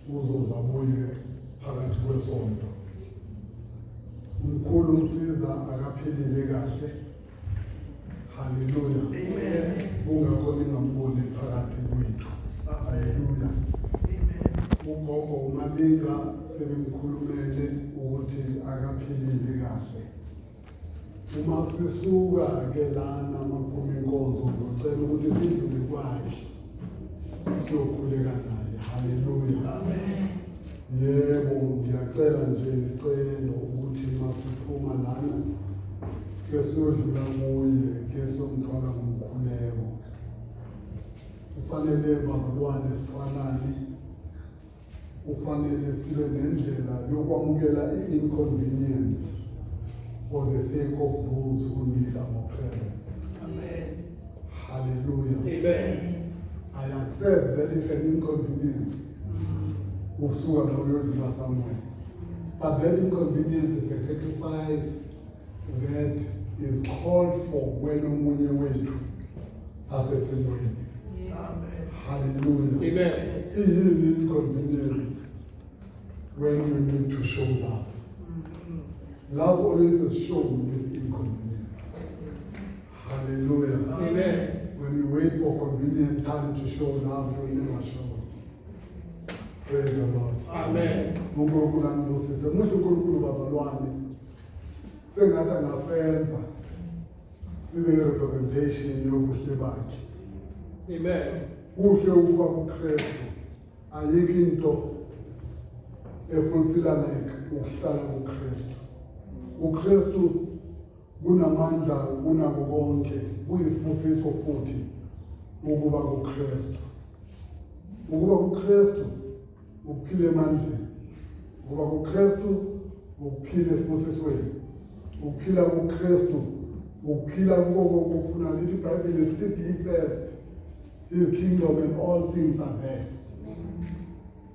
uzozabuye phakathi kwesonto. Umkhulu umsiza akaphilile kahle. Hallelujah. Amen. Kungakho ningamboni phakathi kwethu. Hallelujah. Amen. Ugogo uMalinga sebemkhulumele ukuthi akaphilile kahle. Uma sisuka ke lana maphuma inkonzo ngicela ukuthi sidlule kwakhe. Siyokhuleka naye. Hallelujah. Amen. Yebo, ngiyacela nje isicelo ukuthi masiphuma lana ke siyodlula kuye ke somthwala ngomkhuleko. Kufanele bazalwane sithwalane. Kufanele sibe nendlela yokwamukela i-inconvenience for the sake of those who need our presence. Amen. Hallelujah. Amen. I accept that it's an inconvenience. Usuka la uyodlula somewhere. But that inconvenience is a sacrifice that is called for when omunye wethu asesimweni. Amen. Hallelujah. Amen. Iyini inconvenience when you need to show love. Love always is shown with inconvenience. Hallelujah. Amen. When you wait for convenient time to show love, you'll never show it. Praise the Lord. Amen. uNkulunkulu anibusise. Muhle uNkulunkulu bazalwane. Sengathi angasenza sibe representation yobuhle bakhe. Amen. Kuhle ukuba kuKristu. Ayikho into efulfilla like ukuhlala kuKristu. uKristu kunamandla kunako konke. Kuyisibusiso futhi ukuba kuKristu. Ukuba kuKristu ukuphila emandleni. Ukuba kuKristu ukuphila esibusisweni. Ukuphila kuKristu ukuphila konke okufuna lithi iBhayibheli seek ye first his kingdom and all things are there.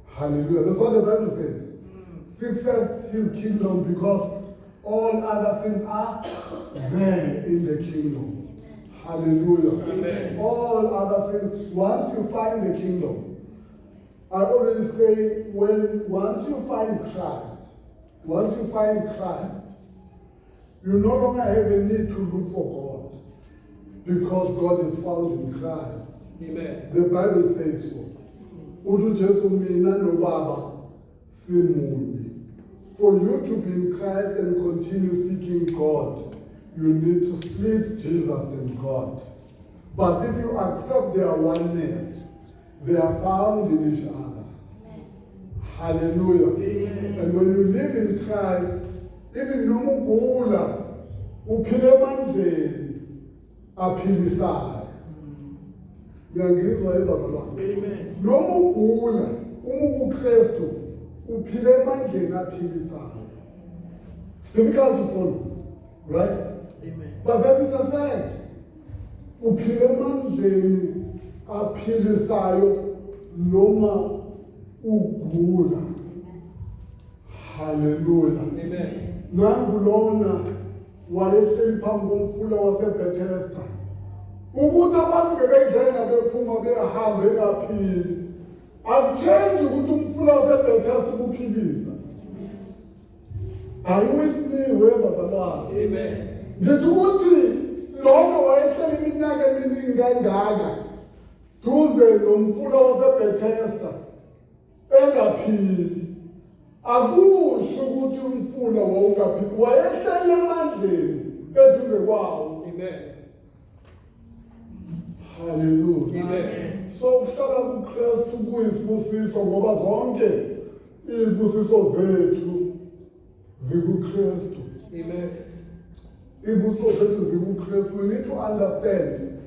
Hallelujah. That's what the Bible says. Seek first his kingdom because all other things are there in the kingdom. Hallelujah. Amen. All other things, once you find the kingdom, I always say, once you find Christ, you no longer have a need to look for God because God is found in Christ. Amen. The Bible says so. Uthi Jesu mina noBaba simunye. For you to be in Christ and continue seeking God, you need to split Jesus and God. But if you accept their oneness, they are found in each other. Hallelujah. Amen. And when you live in Christ, even noma ugula uphile emandleni aphilisayo. Ngiyangizwa bazalwane. Amen. Noma ugula uKristu uphile emandleni aphilisayo. It's difficult to follow, right? Amen. But that is a fact. Uphile emandleni aphilisayo noma ugula. Hallelujah. Amen. Nangu lona wayehleli phambi komfula waseBethesda. Ukuthi abantu bebengena bephuma behamba engaphili. Akuchange ukuthi umfula waseBethesda ukuphilisa. Are you with me, webazalwane? Amen. Ngithi ukuthi lona wayehleli iminyaka eminingi kangaka duze nomfula waseBethesda engaphili. Akusho ukuthi umfula wawungaphili. Wayehleli emandleni eduze kwawo. Amen. Hallelujah. Amen. So ukuhlala kuKristu kuyisibusiso ngoba zonke izibusiso zethu zikuKristu. Amen. Izibusiso zethu zikuKristu. We need to understand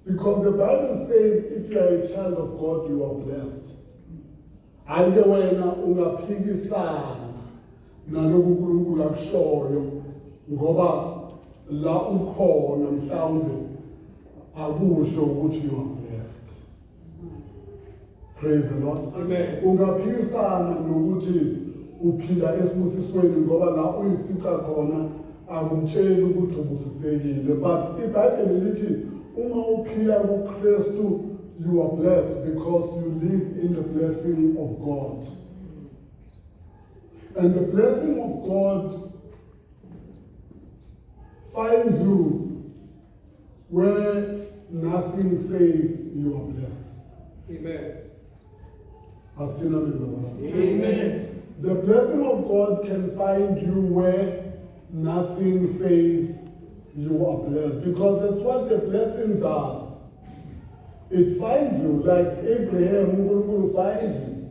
because the Bible says if you are a child of God, you are blessed. Ande wena ungaphikisana nalokhu uNkulunkulu akushoyo ngoba la ukhona mhlawumbe akusho ukuthi you are blessed. Praise the Lord. Amen. Ungaphikisana nokuthi uphila esibusisweni ngoba la uyifica khona akutshela ukuthi ubusisekile. But iBhayibheli lithi uma uphila kuKristu you are blessed because you live in the blessing of God. And the blessing of God finds you where nothing says you are blessed. Amen. Amen. The blessing of God can find you where nothing says you are blessed, because that's what the blessing does. It finds you like Abraham, who finds you.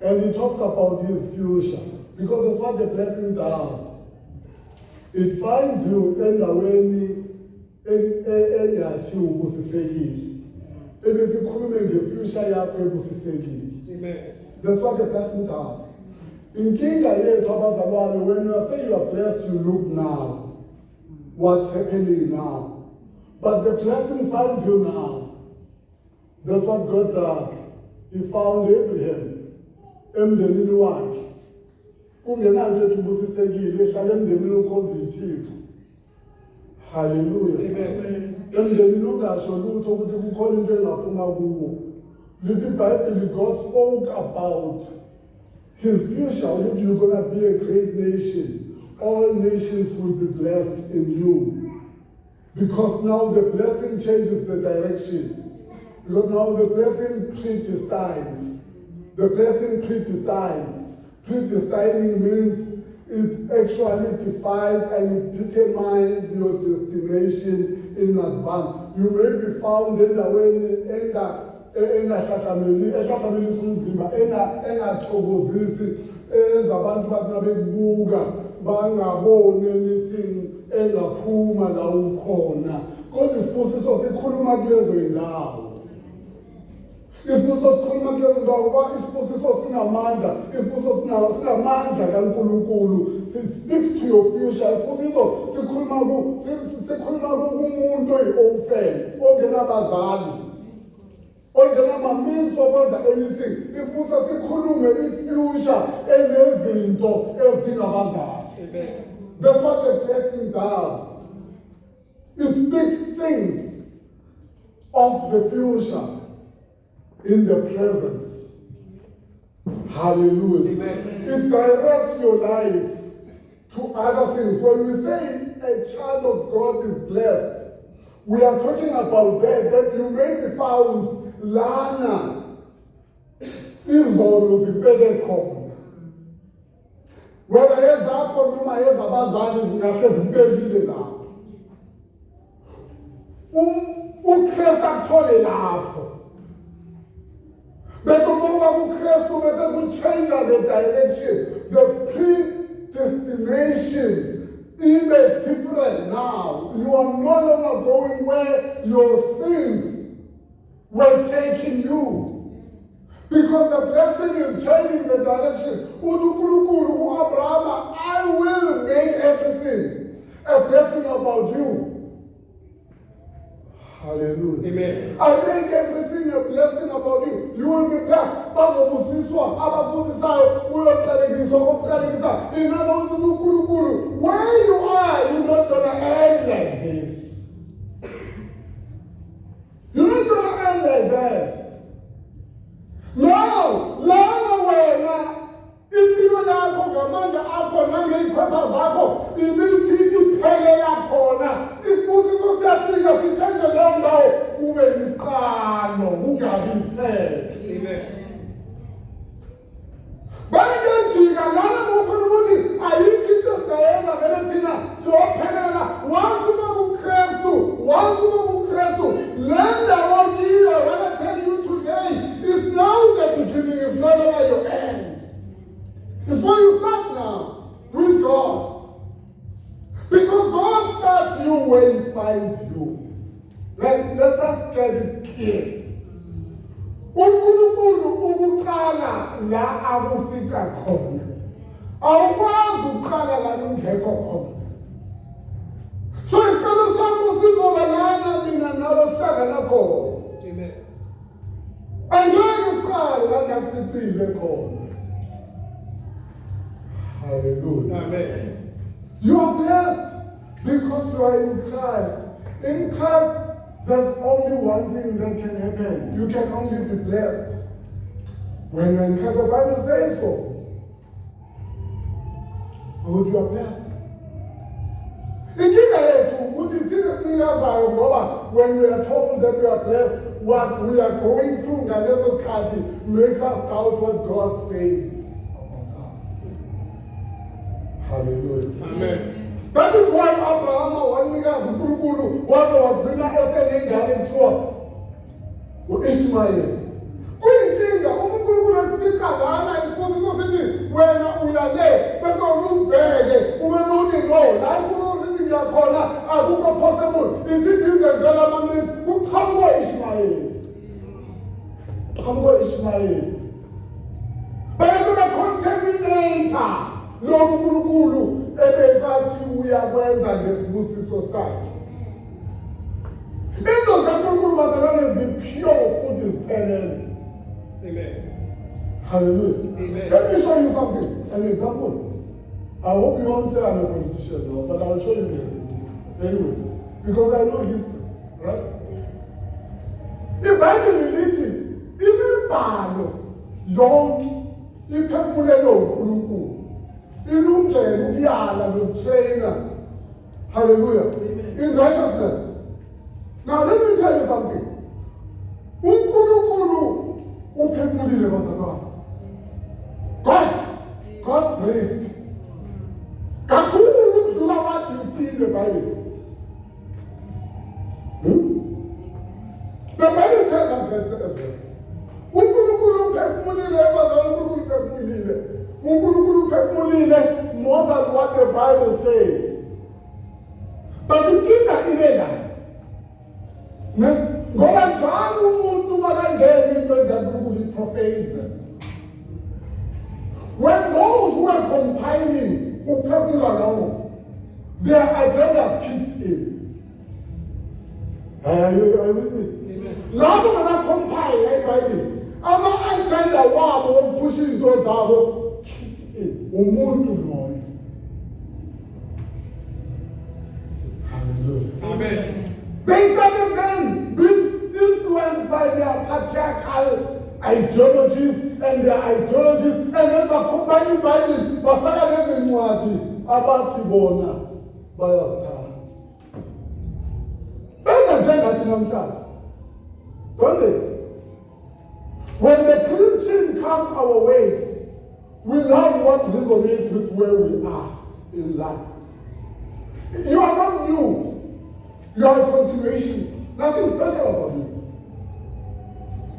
And he talks about his future, because that's what the blessing does. It finds you endaweni engathi ubusisekile. Ebesikhulume ngefuture yakho ebusisekile. Amen. That's what the blessing does. Inkinga yethu abazalwane, when you say you are blessed, you look now. What's happening now? But the blessing finds you now. That's what God does. He found Abraham. Emndenini wakhe. Kungenanto ethi ubusisekile, ehlala emndenini okhonza uThixo. Hallelujah. Amen. Emndenini ungasho lutho ukuthi kukhona into engaphuma kuwo. Lithi iBhayibheli, God spoke about his future, that you're going to be a great nation. All nations will be blessed in you. Because now the blessing changes the direction. Because now the blessing predestines. The blessing predestines. Predestining means it actually defines and it determines your destination in advance. You may be found in the way engahlahlamelisa umzimba, engathokozisi, ezabantu bathi nabekubuka bangaboni anything engaphuma la ukhona. Kodwa isibusiso sikhuluma kulezo indawo. Isibusiso sikhuluma kulezo indawo ngoba isibusiso sinamandla. Isibusiso sinamandla kaNkulunkulu. It speaks to your future. Isibusiso sikhuluma kumuntu oyi-orphan, ongenabazali. Means of anything. Isibusiso sikhulume ifuture enezinto ezidinga abazali. Amen. That's what the blessing does. It speaks things of the future in the presence. Hallelujah. Amen. It directs your life to other things. When we say a child of God is blessed, we are talking about that you may be found lana izolo zibeke khona. Whether ezakho noma ezabazali zingahle zibekile lapho. uKristu akuthole lapho. Bese ngoba kuKristu bese kuchange the direction. The predestination is different now. You are no longer going where your sins were taking you. Because the blessing is changing the direction. Abraham, I will make everything a blessing about you. Hallelujah. Amen. I make everything a blessing about you. You will be blessed. In other words, where you are, you're not going to end like this. You're not going to end like that. No, lana wena impilo yakho ngamandla akho nangezikhwepha zakho imithi iphelela khona. Isibusiso siyafika sichange leyo ndawo kube yisiqalo kungabi isiphelo. Amen. Bayinjika lana bokhona ukuthi ayikho into singayenza vele thina siyophelela. Once uba kuKristu le ndawo kiyo, when I tell you today, it's now the beginning, it's not over your end. It's where you start now with God. Because God starts you where He finds you. Let us get it clear. uNkulunkulu ukuqala la akufika khona. Awukwazi ukuqala la ungekho khona. So isicelo sakho sizoba lana mina nawe sihlangana khona. Amen. Angeke uqale la ngakuficile khona. Hallelujah. Amen. You are blessed because you are in Christ. In Christ, There's only one thing that can happen. You can only be blessed when you're in Christ. The Bible says so. But you are blessed. Inkinga yethu ukuthi thina singazayo ngoba when we are told that we are blessed, what we are going through ngaleso sikhathi makes us doubt what God says about us. Hallelujah. Amen. That is why Abraham wanikazi uNkulunkulu waze wagcina esenengane ekuthiwa uIshmayeli. Kuyinkinga uNkulunkulu esifica lana isibusiso sithi wena uyale bese uzibheke ubese uthi no la isibusiso ngiyakhona akukho possible ithi ngizenzela amamenzi kuqhamuka Ishmayeli. Qhamuka Ishmayeli. Bese becontaminator lo uNkulunkulu ebekathi uyakwenza ngesibusiso sakhe. Into kaNkulunkulu bazalwane zipure futhi ziphelele. Amen. Hallelujah. Amen. Let me show you something, an example. I hope you won't say I'm a politician now, but I'll show you the anyway, because I know history, right? iBhayibheli lithi imibhalo yonke iphefumulelwe uNkulunkulu. Ilungele ukuyala nokutraina. Hallelujah. In righteousness. Now let me tell you something. uNkulunkulu uphefumulile bazalwane. God blessed. Kakhulu ukudlula what you see in the Bible. The Bible tells us that uNkulunkulu uphefumulile bazalwane, uNkulunkulu uphefumulile more than what the Bible says. But inkinga ibe la. Ngoba njalo umuntu makangena into ezaNkulunkulu iprofesa. When those who are compiling uphefumula lawo, their agendas kicked in. Are you with me? Labo baba-compile eBhayibheli, ama-agenda wabo wokuphusha izinto zabo kicked in. Umuntu loyo. Hallelujah. Amen. They started then being influenced by their patriarchal ideologies and their ideologies, and then bacombine iBhayibheli bafaka lezincwadi abathi bona bayazithanda. Benza njengathi namhlanje. Don't they? When the preaching comes our way, we love what resonates with where we are in life. You are not new. You are a continuation. Nothing special about you.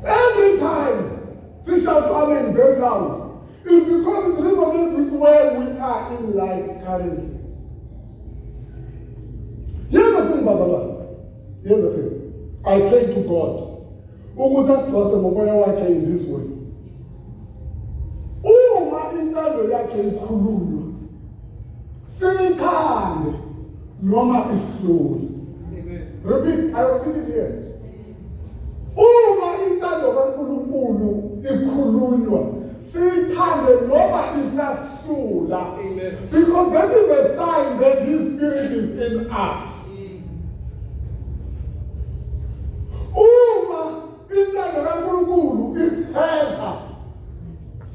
Every time we shout amen very loud, it's because it resonates with where we are in life currently. Here's the thing, Brother. Here's the thing. I pray to God. In this way. Uma intando yakhe ikhulunywa, siyithande noma isihlule. Repeat, I repeat it here. Uma intando kaNkulunkulu ikhulunywa, siyithande noma isahlula. Because that is a sign that His Spirit is in us. Uma intando kaNkulunkulu isithetha,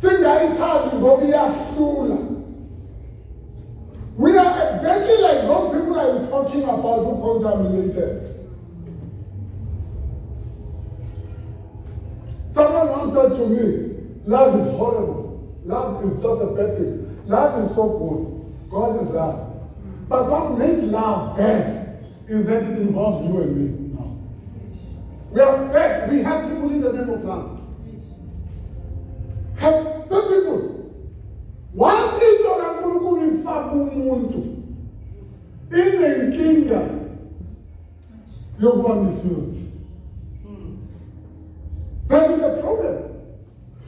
singayithandi ngoba iyahlula. We are exactly like those people I'm talking about who contaminated. Someone once said to me, love is horrible. Love is just a bad thing. Love is so good. God is love. But what makes love bad is that it involves you and me now. We are bad. We have people in the name of love. Have bad people. Once into kaNkulunkulu ifaka umuntu inenkinga yokuba misused. That is the problem.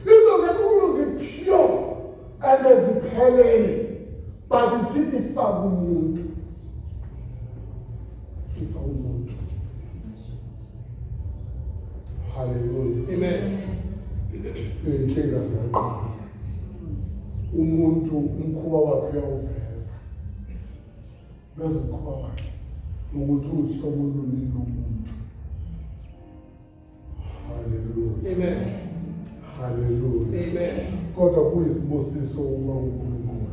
Into kaNkulunkulu zipure and ziphelele, but ithi ifaka umuntu. Ifaka umuntu. Hallelujah. Amen. Inkinga ziyaqala. Umuntu umkhuba wakhe uyawuveza. Bese umkhuba wakhe ukuthi uhlobo luni lomuntu. Amen. Hallelujah. Amen. Kodwa kuyisibusiso uma uNkulunkulu.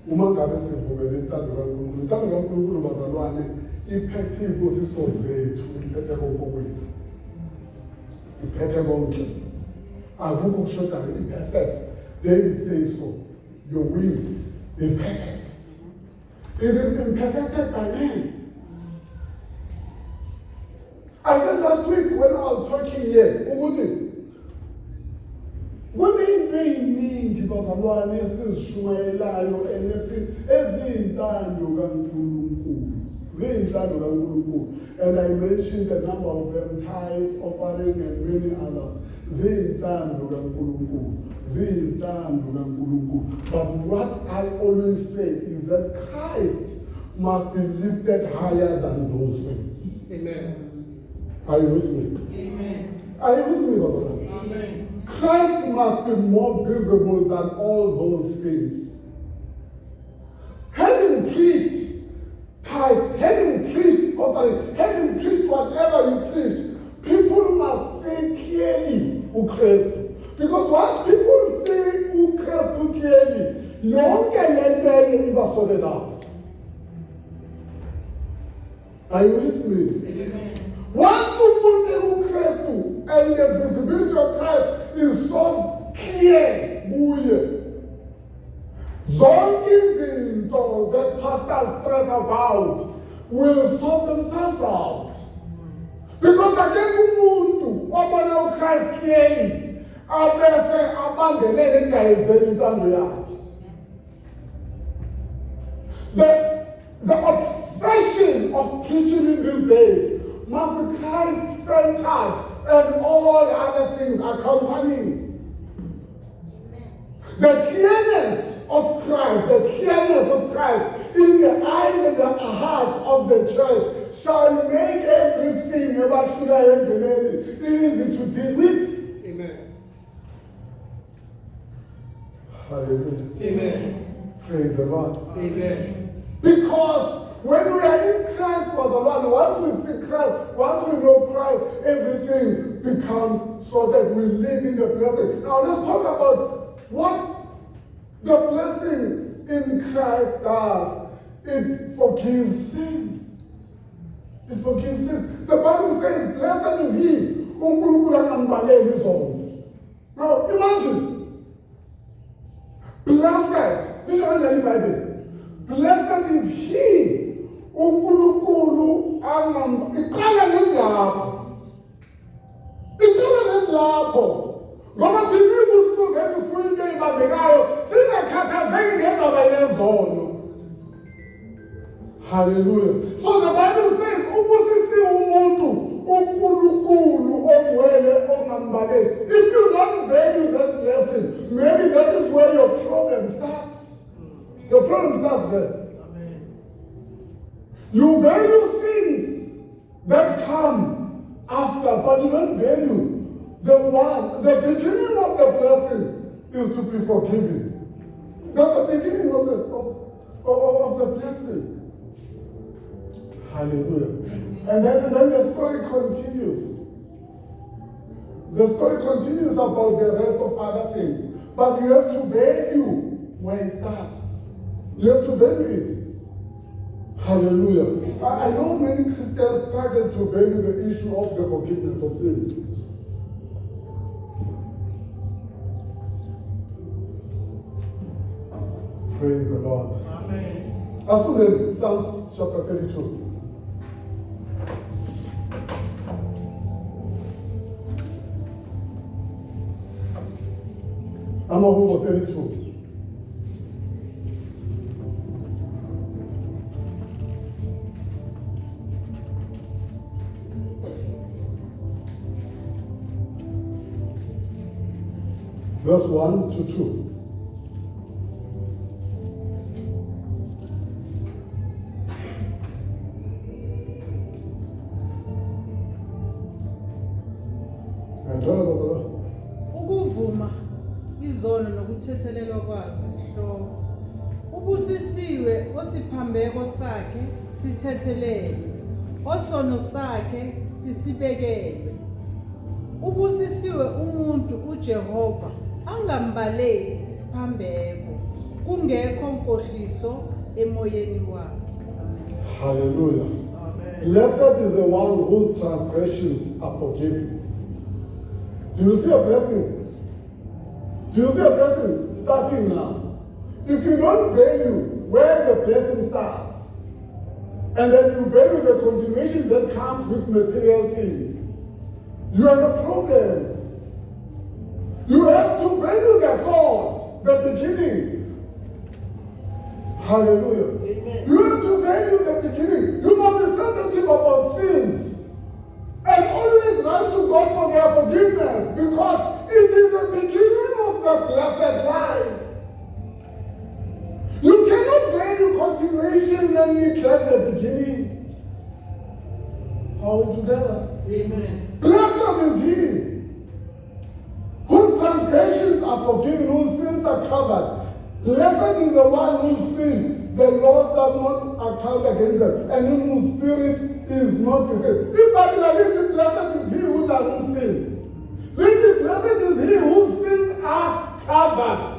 Uma ngabe sivumele intando kaNkulunkulu, intando kaNkulunkulu bazalwane iphethe izibusiso zethu, iphethe konke kwethu. Iphethe konke. Akukho kushodayo, i-perfect. David says so. Your will is perfect. It is imperfected by man. I said last week when I was talking here, ukuthi kuneyinto eyiningi bazalwane esizishumayelayo eziyintando kaNkulunkulu. Ziyintando kaNkulunkulu. And I mentioned a number of them, tithe, offering, and many others. Ziyintando kaNkulunkulu. Ziyintando kaNkulunkulu. But what I always say is that Christ must be lifted higher than those things. Amen. Are you with me? Amen. Are you with me, brother? Amen. Christ must be more visible than all those things. Having preached tithe, having preached offering, having preached whatever you preach, people must say clearly who Christ. Because once people say who Christ clearly, yonke lento iba sorted out. Are you with me? Amen. Once umuntu uKristu and the visibility of Christ is so clear kuye, zonke izinto that pastors stress about will sort themselves out. Because akekho umuntu obona uKristu clearly abese abangelele engayiveli intando yakhe. The obsession of preaching in these days must be Christ-centered and all other things accompanying. The clearness of Christ in the eyes and the heart of the church shall make everything easy to deal with. Amen. Hallelujah. Amen. Praise the Lord. Amen. Because when we are in Christ, once we see Christ, once we know Christ, everything becomes so that we live in the blessing. Now let's talk about what the blessing in Christ does. It forgives sins. It forgives sins. The Bible says, blessed is he uNkulunkulu angambaleli izono. Now imagine, blessed, this is the Bible. Blessed is he uNkulunkulu iqala ngendlapho. Iqala ngendlapho. Ngoba thina ibusiso zethu sifuna into eyibambekayo singakhathazeki ngendaba yezono. Hallelujah. So the Bible says ubusisi umuntu uNkulunkulu ongcwele ongambaleli. If you don't value that blessing, maybe that is where your problem starts. The problem starts there. Amen. You value things that come after, but you don't value the beginning of the blessing is to be forgiven. That's the beginning of the blessing. Hallelujah. And then the story continues. The story continues about the rest of other things. But you have to value where it starts. You have to value it. Hallelujah. I know many Christians struggle to value the issue of the forgiveness of sins. Praise the Lord. Amen. Let's look at Psalms chapter 32. Amahulu 32. Verse 1 to 2. Ukuvuma izono nokuthethelelwa kwazo isihloko. Ubusisiwe osiphambeko sakhe sithethelelwe, osono sakhe sisibekelwe. Ubusisiwe umuntu uJehova angambaleli isiphambeko kungekho nkohliso emoyeni wakhe. Hallelujah. Blessed is the one whose transgressions are forgiven. Do you see a blessing? Do you see a blessing starting now? If you don't value where the blessing starts, and then you value the continuation that comes with material things, you have a problem. You have to value the source, the beginning. Hallelujah. Amen. You have to value the beginning. You must be sensitive about sins. And always run to God for their forgiveness, because it is the beginning of the blessed life. You cannot value continuation and neglect the beginning. Are we together? Amen. Blessed is he whose transgressions are forgiven, whose sins are covered. Blessed is the one whose sin the Lord does not account against them, and in whose spirit is not deceived. In particular, blessed is he who doesn't sin. Blessed is he whose sins are covered.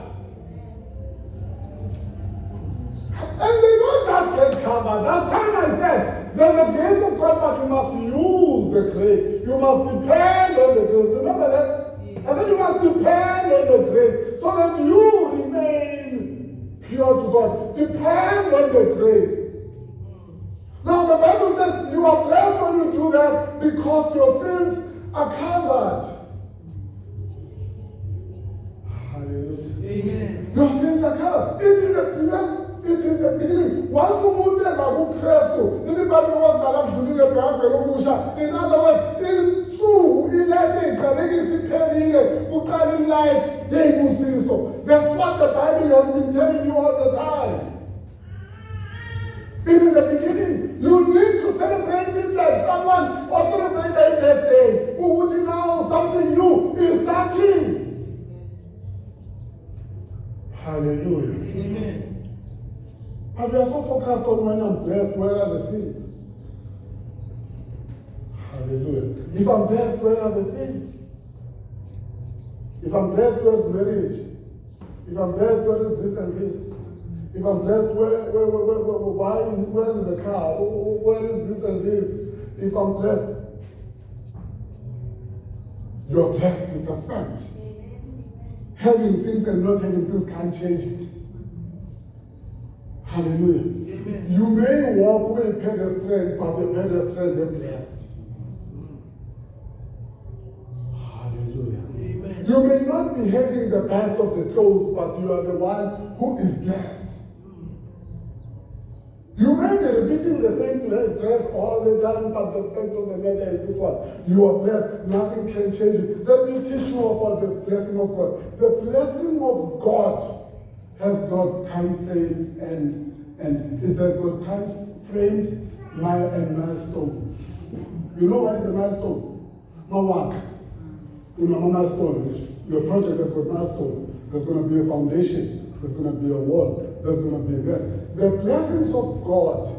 And they don't just get covered. Last time I said, there's the grace of God, but you must use the grace. You must depend on the grace. Remember that? I said you must depend on the grace so that you remain pure to God. Depend on the grace. Now the Bible says you are blessed when you do that because your sins are covered. Hallelujah. Amen. Your sins are covered. It is a blessing. It is the beginning. Once umuntu ezakuKristu, imibhalo wakudala kudlulile beyavela okusha. In other words, insuku ilife eyiqalekisa iphelile, kuqala ilife yeyibusiso. That's what the Bible has been telling you all the time. It is the beginning. You need to celebrate it like someone or celebrate a birthday. Ukuthi now something new is starting. Hallelujah. Amen. But we are so focused on when I'm blessed, where are the things? Hallelujah. If I'm blessed, where are the things? If I'm blessed, where is marriage? If I'm blessed, where is this and this? If I'm blessed, where is the car? Where is this and this? If I'm blessed, you're blessed is a fact. Having things and not having things can't change it. Hallelujah. Amen. You may walk with a pedestrian, but the pedestrian is blessed. Hallelujah. Amen. You may not be having the best of the clothes, but you are the one who is blessed. You may be repeating the same dress all the time, but the fact of the matter is this one. You are blessed. Nothing can change it. Let me teach you about the blessing of God. The blessing of God has got time frames and it has got time frames and milestones. You know what is a milestone? No work. You know, no milestone. Your project has got milestone. There's going to be a foundation. There's going to be a wall. There's going to be that. The blessings of God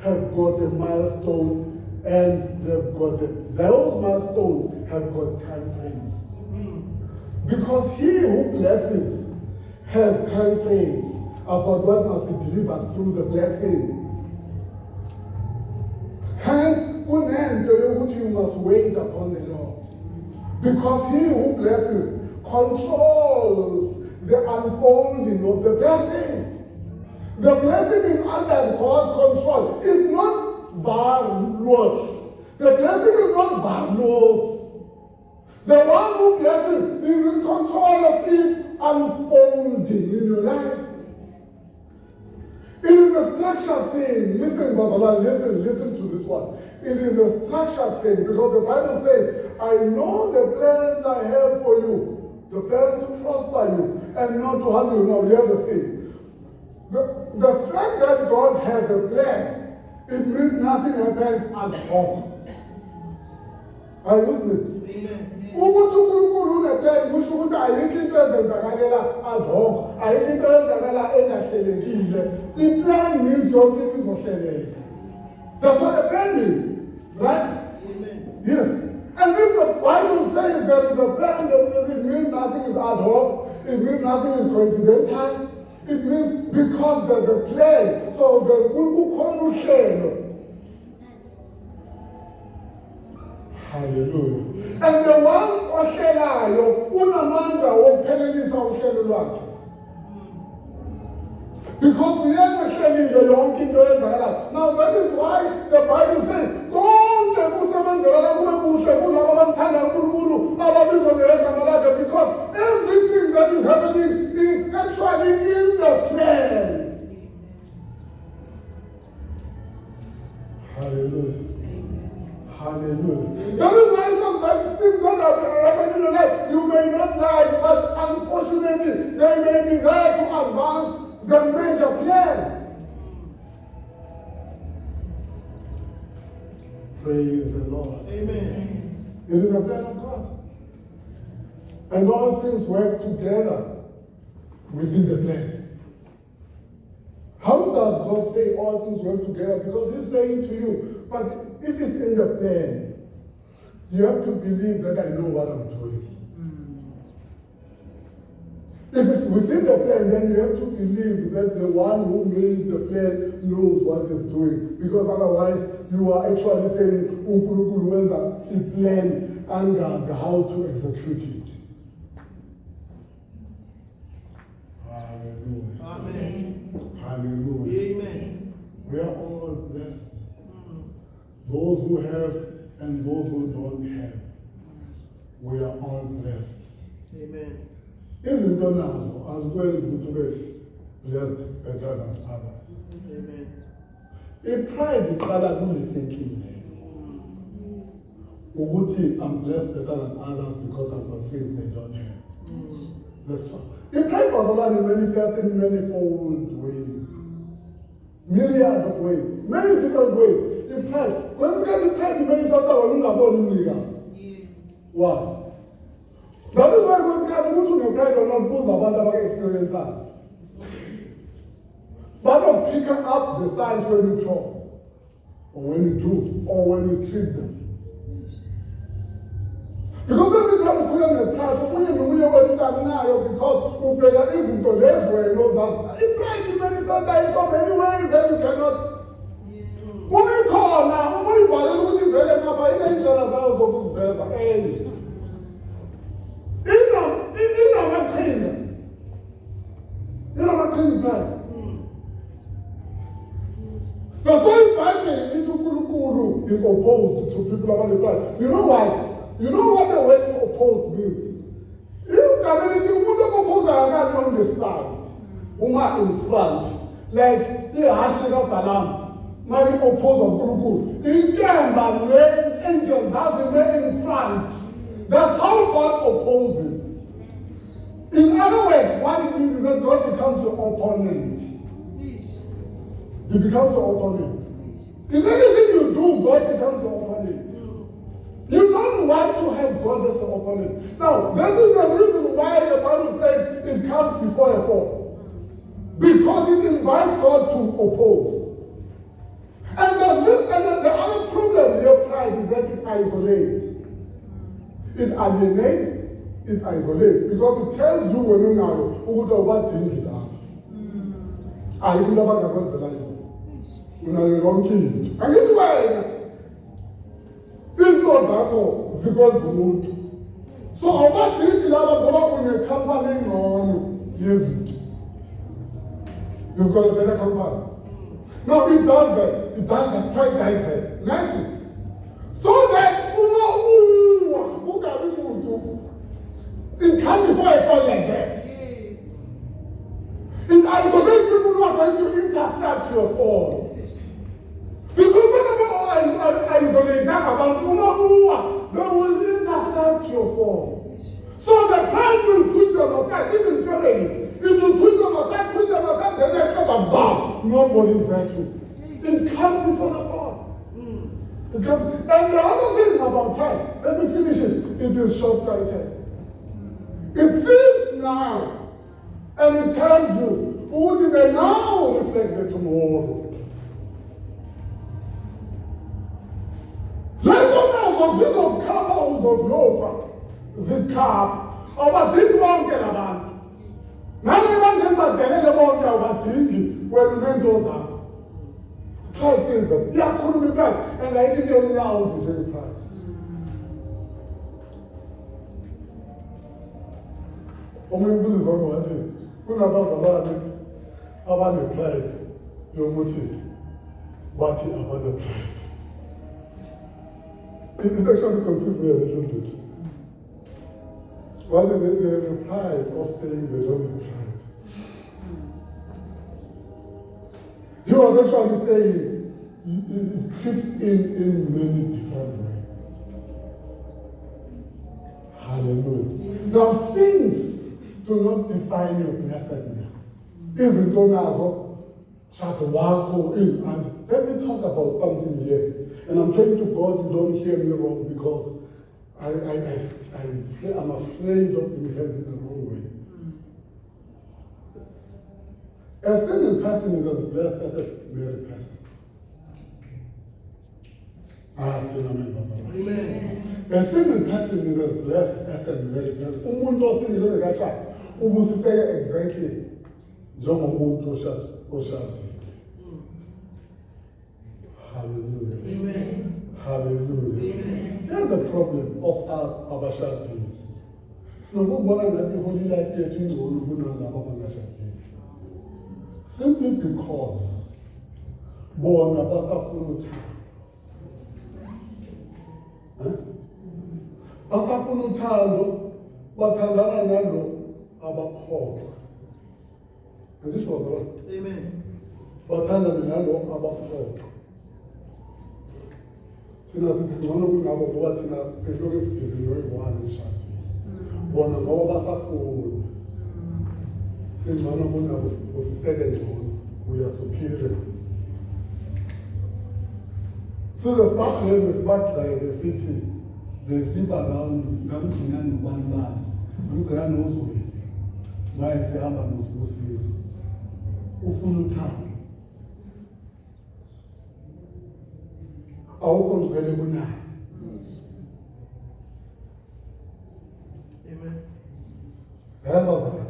have got a milestone, and those milestones have got time frames. Because he who blesses has time frames about what must be delivered through the blessing. Hence, you must wait upon the Lord. Because he who blesses controls the unfolding of the blessing. The blessing is under God's control. It's not valueless. The blessing is not valueless. The one who blesses is in control of it unfolding in your life. It is a structured thing. Listen, Brother, listen to this one. It is a structured thing because the Bible says, I know the plans I have for you, the plan to prosper you and not to harm you. Now, here's the thing. The fact that God has a plan, it means nothing happens ad hoc. Are you with me? Amen. Ukuthi uNkulunkulu uneplan kusho ukuthi ayikho into ezenzakalela ad hoc, ayikho into ezenzakala engahlelekile. Iplan means yonke into izohleleka. That's what the plan means, right? Amen. Yes. And if the Bible says there is a plan, then it means nothing is ad hoc, it means nothing is coincidental, it means because there's a plan, so there's kukhona uhlelo. Hallelujah. And the one ohlelayo unamandla wokuphelelisa uhlelo lwakhe. Because uyena hlelile yonke into eyenzakalayo. Now that is why the Bible says konke kusebenzela kube kuhle kulabo abamthanda uNkulunkulu ababizwa ngegama lakhe, because everything that is happening is actually in the plan. Hallelujah. Hallelujah. That is why sometimes things that are happening in your life you may not like, but unfortunately they may be there to advance the major plan. Praise the Lord. Amen. It is a plan of God. And all things work together within the plan. How does God say all things work together? Because He's saying to you, but if it's in the plan, you have to believe that I know what I'm doing. If it's within the plan, then you have to believe that the one who made the plan knows what he's doing. Because otherwise, you are actually saying, uNkulunkulu wenza plan and how to execute it. Hallelujah. Amen. Hallelujah. Amen. We are all blessed. Those who have and those who don't have. We are all blessed. Amen. Izinto nazo azikwenzi ukuthi ube blessed better than others. Amen. I-pride iqala kule thinking ukuthi I'm blessed better than others because I've got things they don't have. That's all. I-pride was allowed to manifest in manifold ways. Myriad of ways. Many different ways. I-pride. Kwesikhathi i-pride manifesta wena ungaboni umnikazi. Why? That is why kwesikhathi ukuthi une-pride wena ubuza abantu abake-experienceayo. But don't pick up the signs when you talk, or when you do, or when you treat them. Because every time you put on a pride, uye wetukane nayo because ubheka izinto lezi wena ozazi. I-pride manifesta in so many ways that you cannot. Ubikhona, ubuyivalela ukuthi ivele ngapha inendlela zayo zokuziveza enye. Inamaqhinga. Inamaqhinga pride. That's why the Bible is uNkulunkulu is opposed to people about the pride. You know why? You know what the word opposed means? You can oppose on the side, in front, like the Hashika Balam, maybe oppose uNkulunkulu. In terms of the angels have the in front. That's how God opposes. In other words, what it means is that God becomes your opponent. He becomes your opponent. In anything you do, God becomes your opponent. You don't want to have God as your opponent. Now, that is the reason why the Bible says it comes before a fall. Because it invites God to oppose. And the other problem with pride is that it isolates. It alienates, it isolates. Because it tells you when you know what thing it are. I will never go to the unayo yonke into angithi wena into zakho zikwenza umuntu, so awubadingi laba ngoba unekhampani engcono yezinto. You've got a better company. No, it does that. It does that. Pride does that. Nothing. So that ungabi muntu, it comes before I fall like that. It isolates people who are going to intercept your fall. Because whenever I isolate about they will intercept your fall. So the pride will push them aside, even family. It will push them aside, then they come and bam, nobody's there too. It comes before the fall. It comes. And the other thing about pride, let me finish it. It is short-sighted. It sees now, and it tells you, who did they now reflect the tomorrow? Let them know the zofa zikhapha awubadingi bonke labantu nale bantu engibadelele bonke awubadingi wena nento zakho. Pride says that iyakhuluma ipride and ayikho into yomlawudi nje ipride. Omunye umfundisi wami wathi kunabazalwane abane-pride yokuthi bathi abane-pride. It actually confused me a little bit. What is the pride of saying they don't have pride? He was actually saying it creeps in many different ways. Hallelujah. Now, things do not define your blessedness. Izinto nazo shaka wakho in. And let me talk about something here. And I'm praying to God you don't hear me wrong because I'm afraid of being heard in the wrong way. A single person is as blessed as a married person. Still remember that. Amen. A single person is as blessed as a married person. Umuntu osingile ongekashadi ubusiseka exactly njengomuntu oshadile. Hallelujah. Amen. Hallelujah. Amen. Here's the problem of us abashadile. Sinokubona ngathi holy life yethu ingcono kunalabo abangashadile. Simply because bona basafuna uthando. Basafuna uthando bathandana nalo abaphoqa. Andisho kodwa Amen. bathandana nalo abaphoqa. Thina sithi ngcono kunabo ngoba thina selokhu sibhizi noyi-one esishadile. Bona ngoba basafuna. Singcono kunabo usiseke ngcono. We are superior. Size sibakhuleme sibagxeke sithi they around ngamgcina nobanibani ngamgcina nozweli maye sihamba nosibusiso ufuna uthando awukho ngivele kunayo. Amen. Yebo zaka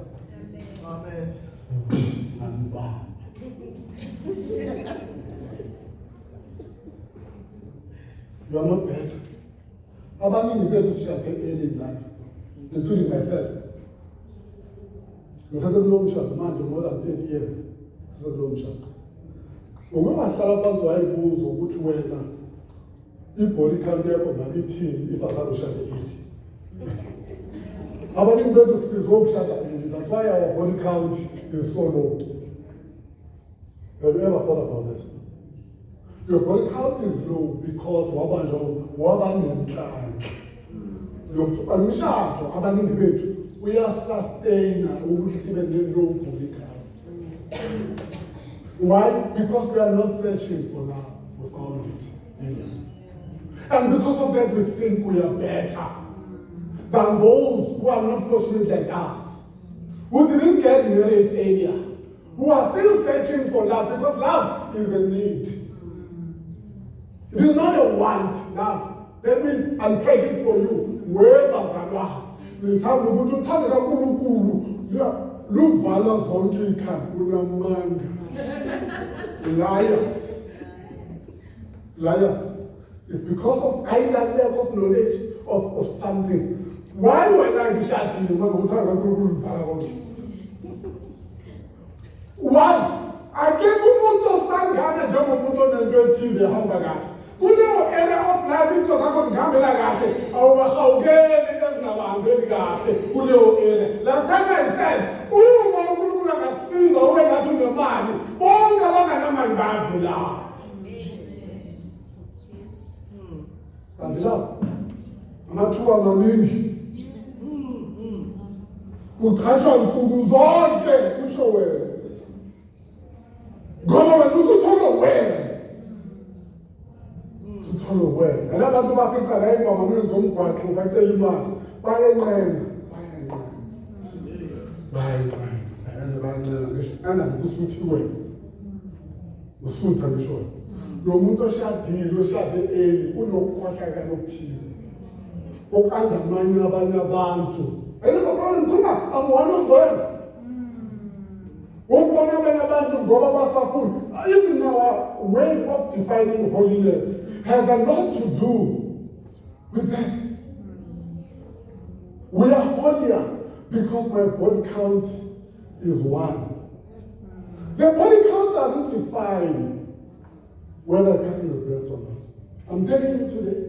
Amen. anibamba you are not better. Abaningi bethu sishade early in life, including myself. Ngithathe kulowo mshado manje more than 30 years sisekulowo mshado. Ungahlala phansi wayibuza ukuthi wena i-body count yakho ngabe ithini if akabe ushade early. Abaningi bethu sizokushada early. That's why our body count is so low. Have you ever thought about that? Your body count is low because wabanenhlanhla. Umshado abaningi bethu uyasustain ukuthi sibe ne-low body count. Why? Because we are not searching for love. We found it. Yes. And because of that, we think we are better than those who are not fortunate like us, who didn't get married earlier, who are still searching for love because love is a need. It is not a want, love. Let me unpack it for you. Where bazalwa? Ngithanda ukuthi uthande kaNkulunkulu luvala zonke ikhanda unamanga. Liars. It's because of either lack of knowledge of something. Why when I ngishadile manje uthanda kaNkulunkulu luvala konke? Why? Akekho umuntu osangana njengomuntu onento ethize ehamba kahle. Kuleyo area of life into zakho zihambela kahle awubahawukeli ezingabahambeli kahle kuleyo area. Last time I said uma uNkulunkulu angasiza wengathi unemali bonke abanganamali bayavela. Bandla amathuba maningi kuqhashwa nsuku zonke kusho wena ngoba wena uzothola wena wena nalabantu bafica la ingoma ngizomgwaqo bacela imali bayenqena ana ngikusuthi wena usutha ngisho lo muntu oshadile oshade eli unokukhohlaka nokuthize okandamanye abanye abantu. I'm one of them. Ukubona abanye abantu ngoba basafuna. Even our way of defining holiness has a lot to do with that. We are holier because my body count is one. The body count doesn't define whether a person is blessed or not. I'm telling you today.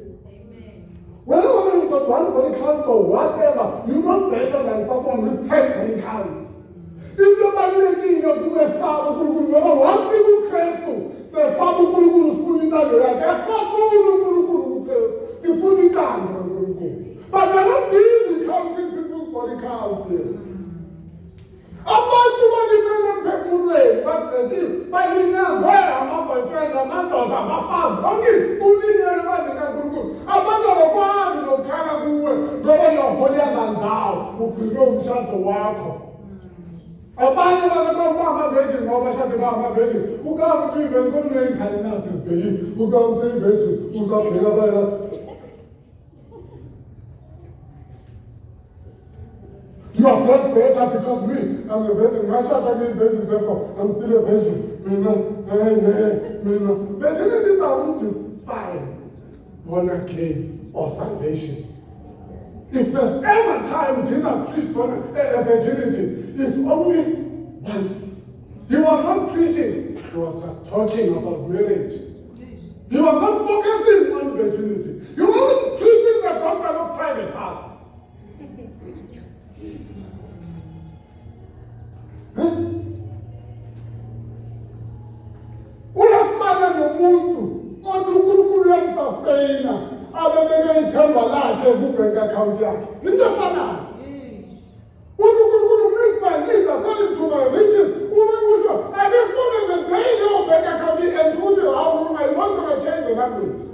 Whether you've got one body count or whatever, you're not better than someone with 10 body counts. If your body making your do a father, one single crystal says, Father, but they're not busy counting people's body counts here. Abantu balimele emphefumulweni balinyazwe ama-boyfriend amadoda abafazi bonke ulinyele baze kaNkulunkulu. Abantu abakwazi nokukhala kuwe ngoba you're than thou ugcine umshado wakho. Abanye bazakuba ama-virgin ngoba bashade ba-ama-virgin. Ukaba ukuthi uyi-virgin kodwa uney'ngane nazi zibhekile. Ukaba useyi-virgin uzabheka bayela. You are blessed better because me, I'm a virgin. My child, I'm a virgin, therefore I'm still a virgin. Virginity doesn't define born again or salvation. If there's ever time Jesus preached virginity, it's only once. He was not preaching, he was just talking about marriage. He was not focusing on virginity. He wasn't preaching the gospel of private parts. Uyafana nomuntu othi uNkulunkulu uyamsustaina abebeke ithemba lakhe ku-bank account yakhe. Into efanayo. Uthi uNkulunkulu meets my needs according to my riches. Uma kusho, I just want the day your bank account and to how I want to change the language.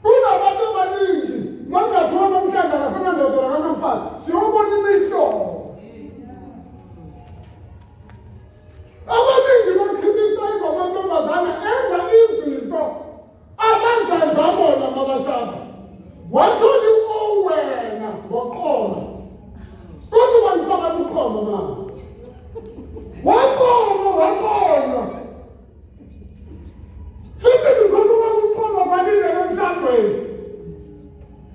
Kunabantu abaningi mangathiwa namhlanje akasenandodana kanamfazi siyobona imihlobo. Abaningi bakriticize amantombazane enza izinto abazenza bona mabashaka. Watholi wena ngoqoma. Kodwa banifaka kuqoma mama. Waqoma. Sithi because ukuqoma balile emshadweni.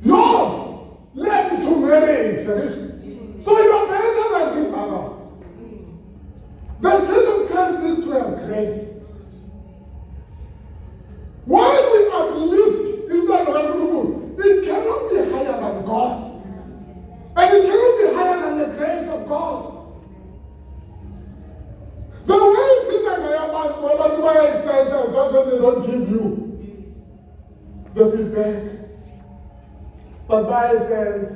Love led to marriage. So you are better than these others. The church of Christ needs to have grace. While we uplift in the it cannot be higher than God. And it cannot be higher than the grace of God. The way it is that they don't give you the feedback. But by sense,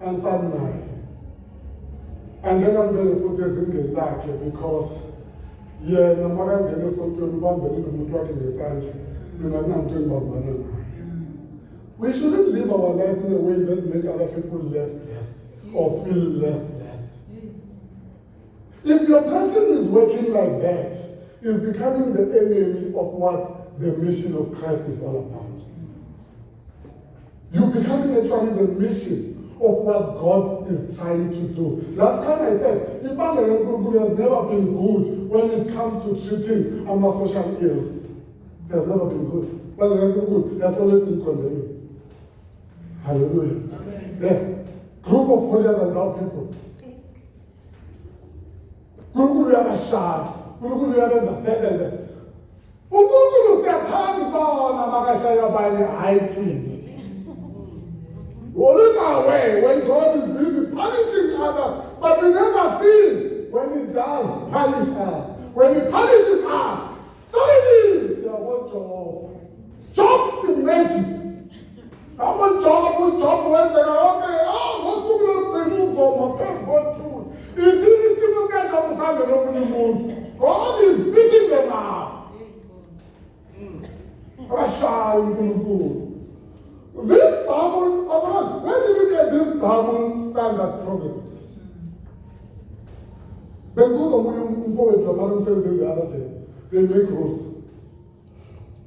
and family. And then I'm going to put this in the back because, no matter the something we shouldn't live our lives in a way that make other people less blessed or feel less blessed. If your blessing is working like that, it's becoming the enemy of what the mission of Christ is all about. You're becoming actually the mission of what God is trying to do. Last time I said, Ibangan has never been good when it comes to treating our social ills. It has never been good. But it has always been condemning. Hallelujah. Yeah. Group of holier than thou people. Group of shy. Group of uNkulunkulu siyathanda ibona makashaya abanye IT. We always are aware when God is busy punishing others, but we never see when He does punish us. When He punishes us, suddenly we are one job. Jobs in magic. I'm a job, when they are okay, what's the good thing for my passport too? It's still get job beside the open. God is beating them up. This Bible, where did you get this Bible standard from? Then go to forward to the other day. They make rules.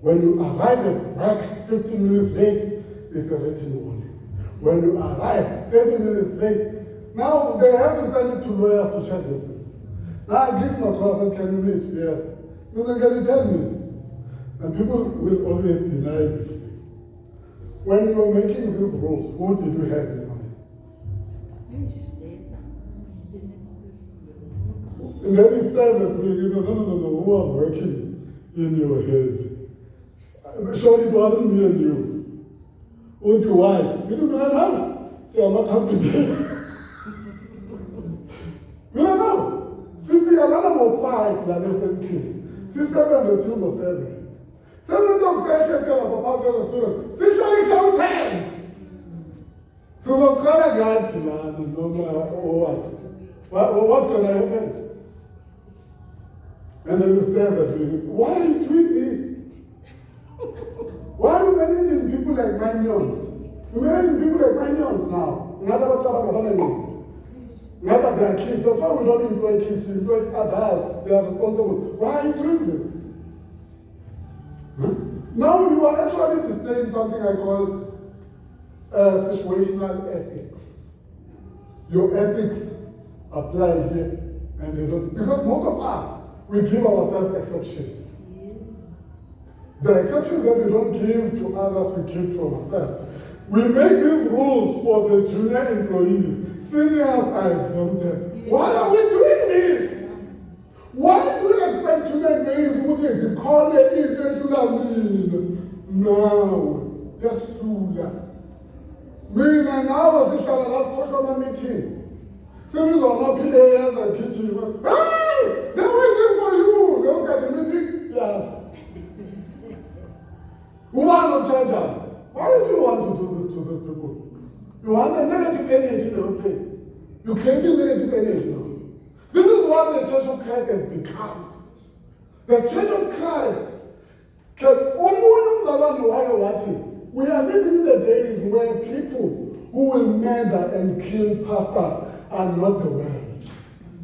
When you arrive at work 15 minutes late, it's a written warning. When you arrive 30 minutes late, now they have to send it to lawyers to check this. Now I give my call and can you meet? Yes. You know, can you tell me? And people will always deny this thing. When you were making these rules, who did you have in mind? And then it says that we, no, who was working in your head? Surely it wasn't me and you. Why? You don't know. So I'm not happy. We don't know. Since we are number 5, we are less than 10. Since 7, the team was 7. 7 of 7 about the student. Since you show 10. So the color guards, no what? What's going to happen? And then the stairs are doing it. Why are you doing this? Why are you managing people like minions? You're managing people like minions now. Not about not that they are kids. That's why we don't employ kids. We employ adults. They are responsible. Why are you doing this? Huh? Now you are actually displaying something I call situational ethics. Your ethics apply here and they don't. Because most of us, we give ourselves exceptions. The exceptions that we don't give to others, we give to ourselves. We make these rules for the junior employees. Seniors are exempted. Why are we doing this? Why do we expect junior employees who take the corner intentional means? No. Just do that. Me and I was in the last customer meeting. Series of our PAs and kitchen. Hey! They're waiting for you! Look at the meeting. Yeah. Who wants to charge up? Why do you want to do this to these people? You want a negative energy in your place. You're creating negative energy now. This is what the Church of Christ has become. The Church of Christ. We are living in the days where people who will murder and kill pastors are not the world.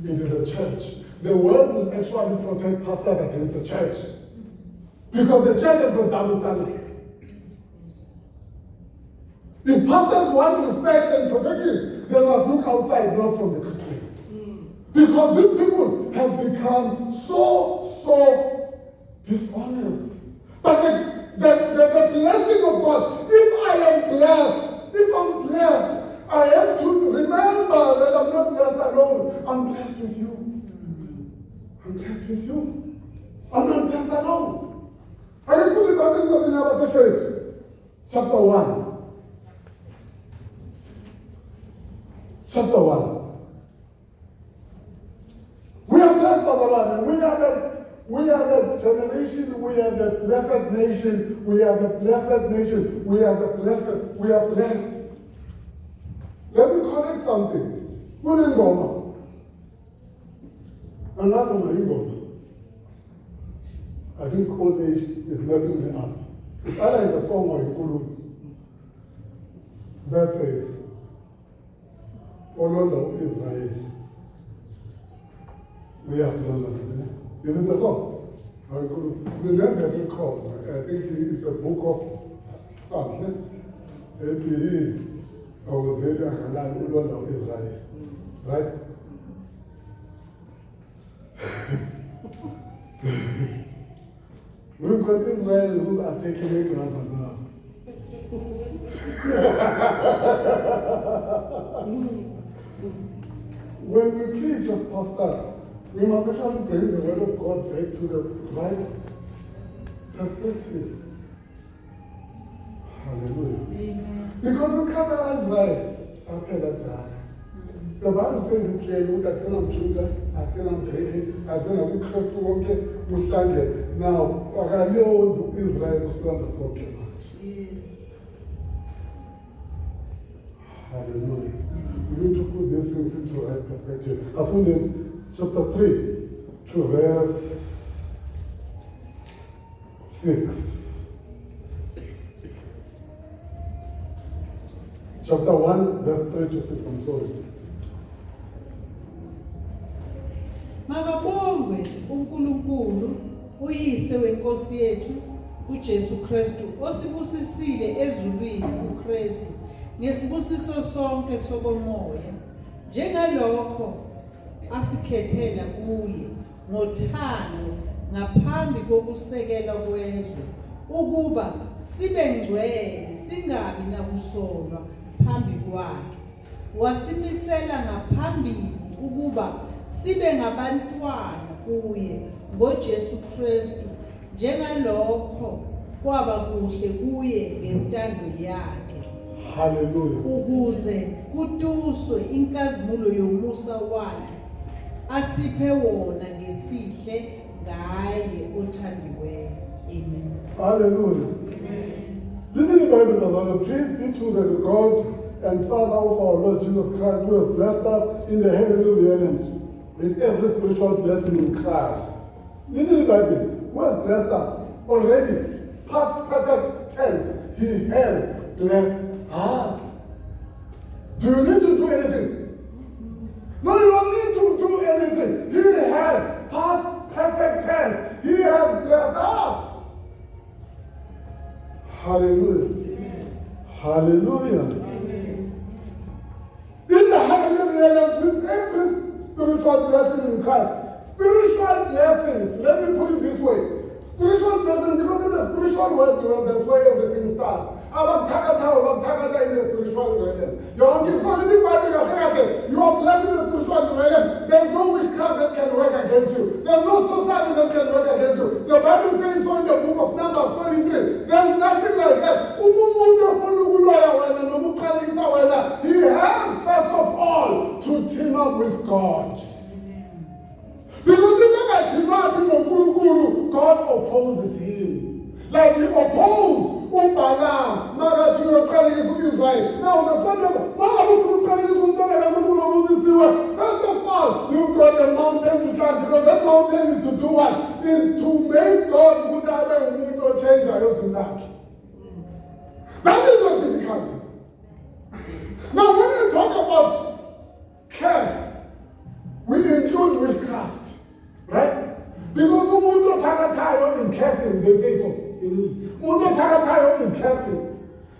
It is the church. The world will actually protect pastors against the church. Because the church has got double standards. If pastors want respect and protection, they must look outside, not from the Christians. Because these people have become so dishonest. But the blessing of God, if I'm blessed, I have to remember that I'm not blessed alone. I'm blessed with you. I'm blessed with you. I'm not blessed alone. I just put the Bible in our first, chapter 1. Chapter 1. We are blessed, Brother Lord, and we are the generation, we are the blessed nation, we are the blessed nation, we are blessed. Let me correct something. Ngoma. Another Ngoma. I think old age is messing me up. It's either in the song or in Kulu. That says, Olondo Israel. We are Olondo, isn't it? Is it the song? The name has been called. I think it's a book of Psalms. Olondo Israel. Right? We've got Israel who are taking it to us now. When we preach as pastors, we must actually bring the word of God back to the right perspective. Hallelujah. Amen. Because the Castle Israel, the Bible says it clearly that I'm Judah, I said I'm David, I said I'm Christ, now, Israel is not so much. Yes. Hallelujah. We need to put these things into the right perspective. As soon as chapter 3 to verse 6. Chapter 1, verse 3 to 6, I'm sorry. Makabongwe uNkulunkulu uyise wenkosi yethu uJesu Kristu osibusisile ezulwini uKristu ngesibusiso sonke sokomoya njengalokho asikhethela kuye ngothando ngaphambi kokusekela kwezwe ukuba sibe ngcwele singabi nakusolwa phambi kwakhe wasimisela ngaphambili ukuba sibe ngabantwana kuye ngoJesu Kristu njengalokho kwaba kuhle kuye ngentando yakhe. Hallelujah. Ukuze kutuswe inkazimulo yomusa wakhe asiphe wona ngesihle ngaye othandiweyo. Amen. Hallelujah. This is the Bible, brother. Praise be to the God and Father of our Lord Jesus Christ, who has blessed us in the heavenly realms with every spiritual blessing in Christ. This is the Bible, who has blessed us already, past perfect tense. He has blessed us. Do you need to do anything? No, you don't need to do anything. He has past perfect tense. He has blessed us. Hallelujah. Amen. Hallelujah. Amen. In the heavenly realms, with every spiritual blessing in Christ, spiritual blessings, let me put it this way. Spiritual blessings, because in the spiritual world, that's where everything starts. Abakuthatha in the spiritual realm. You are blessed in the spiritual realm. There's no witchcraft that can work against you. There's no society that can work against you. The Bible says so in the book of Numbers 23. There's nothing like that. He has, first of all, to team up with God. Because God opposes him. Like he opposed Balaam, Israel. Now, first of all, you've got a mountain to climb, because that mountain is to do what? Is to make God who change our. That is not difficult. Now, when we talk about curse, we include witchcraft. Right? Because umuntu othakathayo is cursing, they say so. Umuntu othakathayo is cursing.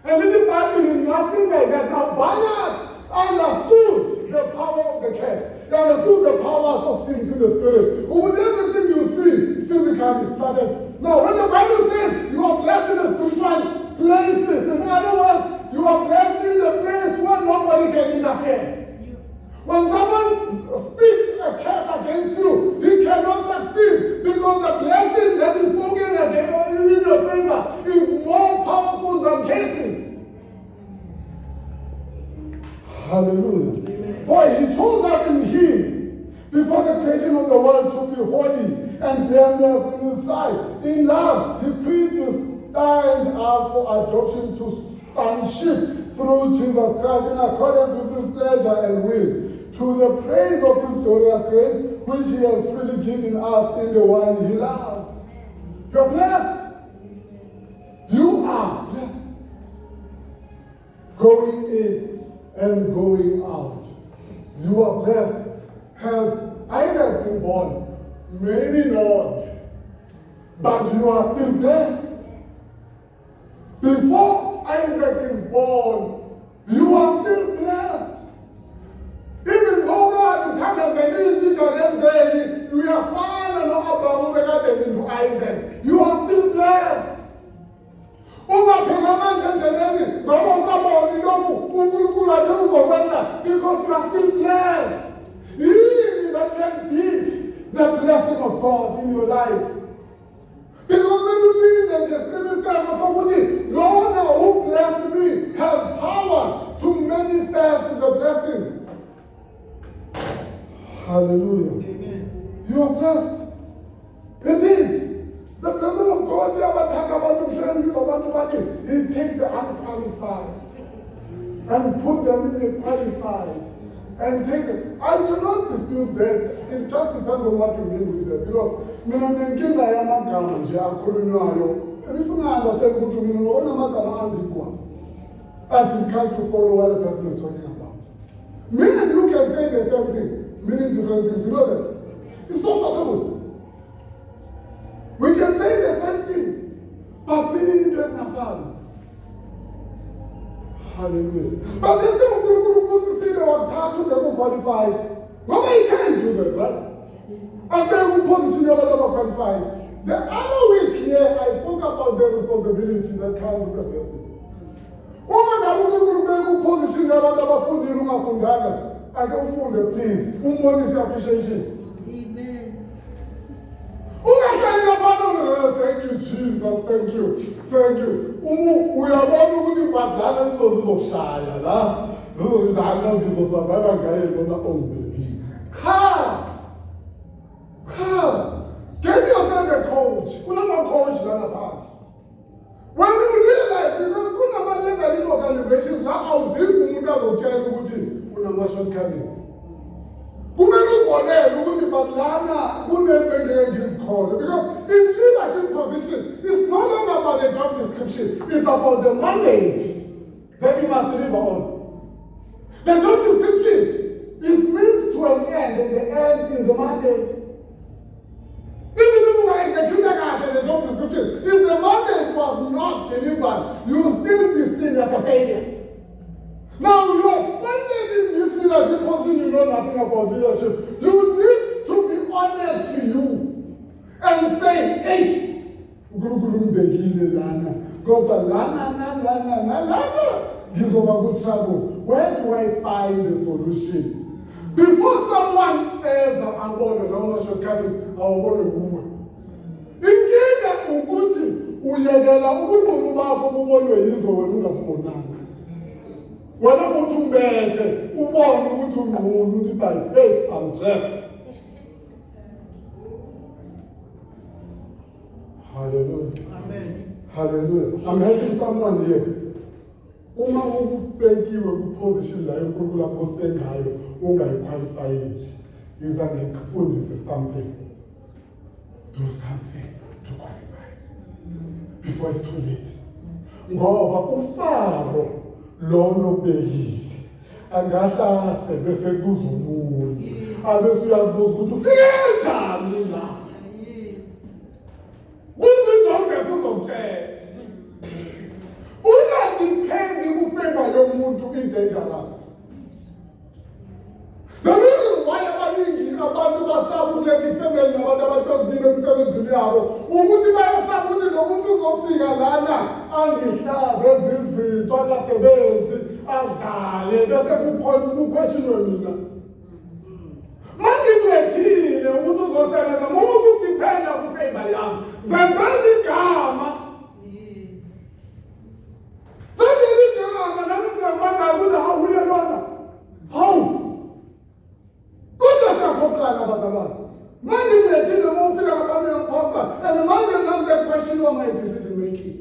And in the Bible is nothing like that. Now Balaam understood the power of the curse. He understood the powers of things in the spirit. With everything you see physically started. Now when the Bible says you are blessed in the spiritual places, in other words, you are blessed in the place where nobody can interfere. When someone speaks a curse against you, he cannot succeed because the blessing that is spoken against you in your favor is more powerful than curses. Hallelujah. Amen. For he chose us in him before the creation of the world to be holy and blameless in his sight. In love, he predestined us for adoption to sonship through Jesus Christ in accordance with his pleasure and will, to the praise of his glorious grace, which he has freely given us in the one he loves. You're blessed. You are blessed. Going in and going out. You are blessed. Has Isaac been born? Maybe not. But you are still blessed. Before Isaac is born, you are still blessed. Even though God we are fine and Abraham into Isaac. You are still blessed. Because you are still blessed. He that can beat the blessing of God in your life. Because when you live in the spirit of Lord who blessed me has power to manifest the blessing. Hallelujah. Amen. You are blessed. Indeed, the blessing of God, he takes the unqualified and put them in the qualified. And take it. I do not dispute that. It just depends on what you mean with it. Because and if you understand what you mean, I difficult to follow what the person is talking about. Me and you can say the same thing, meaning different things. You know that? It's so possible. We can say the same thing, but into ezingafani. Hallelujah. But bese uNkulunkulu ubusisile wakuthatha ungekho qualified. Ngoba you can't do that, right? Abeke uposition yabantu abaqualified. The other week here I spoke about the responsibility that comes with a blessing. Uma ngabe uNkulunkulu ubeke uposition yabantu abafundile ungafundanga, ake ufunde please. Umbonise appreciation. Amen. Ungahlali labantu thank you Jesus, thank you. Thank you. Uyabona ukuthi badlala into zizokushaya la. Zizodlala ngizosurvive ngaye noma ongibekile. Come. Get yourself a coach. Coach lana phansi. When you realize, because kunama-level organizations la awudingi umuntu azokutshela ukuthi unama-shortcomings. Kumele ubonele ukuthi badlana kunento engeke ngizikhole. Because in leadership position, it's no longer about the job description. It's about the mandate that you must deliver on. The job description is meant to an end, and the end is the mandate. Even if you are executing the job description, if the mandate was not delivered, you will still be seen as a failure. Now, you are pointed in this leadership position, you know nothing about leadership. You need to be honest to you and say, Eish, where do I find the solution? Before someone ever abona noma shortcomings awubone kuwe. Inkinga ukuthi uyekela ubuqulu bakho bubonwe yizo wena ungakubonanga. Wena uthi umbethe ubone ukuthi ungqulu ukuthi by faith I'm dressed. Hallelujah. Amen. Hallelujah. I'm helping someone here. Uma ukubekiwe ku-position la uNkulunkulu akuse ngayo ungayiqualifying, iza ngikufundise something. Do something to qualify before it's too late. Ngoba uFaro lona obekile angahlahle bese kuza umuntu abese uyabuza ukuthi ufike kanjani la. UzoJoseph uzokutshela. Ungadepend kufavor yomuntu i-dangerous. The reason why abaningi abantu basaba ukuletha ifamily nabantu abathozibile emsebenzini yabo ukuthi bayasaba ukuthi lo muntu uzofika lana angihlaze izinto akasebenzi adlale bese kukhweshinwe mina. Mangimlethile ukuthi uzosebenza ngoba udependa kufavor yami. Zenzela igama. How? Kodwa siyakhoqana abazalwane. Manje ngiyethile uma ufika lapha uyangiphoqa and manje nanze question of my decision making.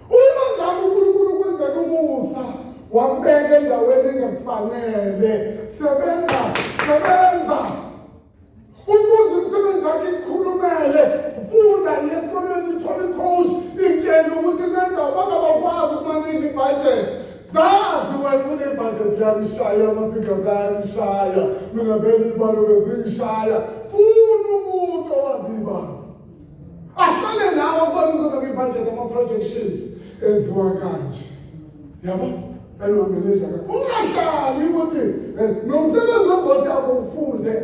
Uma ngabe uNkulunkulu kwenzeka umusa wabeka endaweni engakufanele sebenza. Ukuze umsebenzi wakhe ikhulumele funda esikoleni thola icoach ikutshela ukuthi nendawo bangabakwazi ukumanage ibudget. Zazi wena kune-budget yamishaya ama-figures ayamishaya mina vele iy'balo bezingishaya. Funa umuntu owazi iy'balo ahlale nawe akubona ukuthi ibudget ama-projections enziwa kanje. Yabo enwameleja ungahlali ukuthi nomsebenzi webhosi yakho ufunde.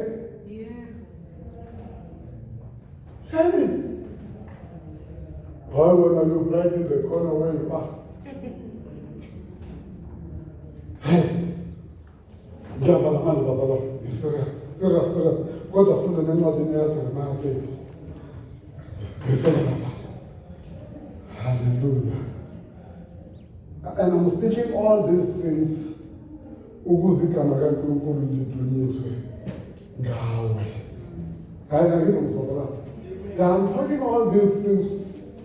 Heaven. Why when are you right in the corner where you are? Ngiyabala manje bazalwa, serious. Kodwa funda nencwadini yaJeremiah 30. Ngisela lapha. Hallelujah. And I'm speaking all these things ukuze igama kaNkulunkulu lidunyiswe ngawe. Hayi ngizomsozela. I'm talking all these things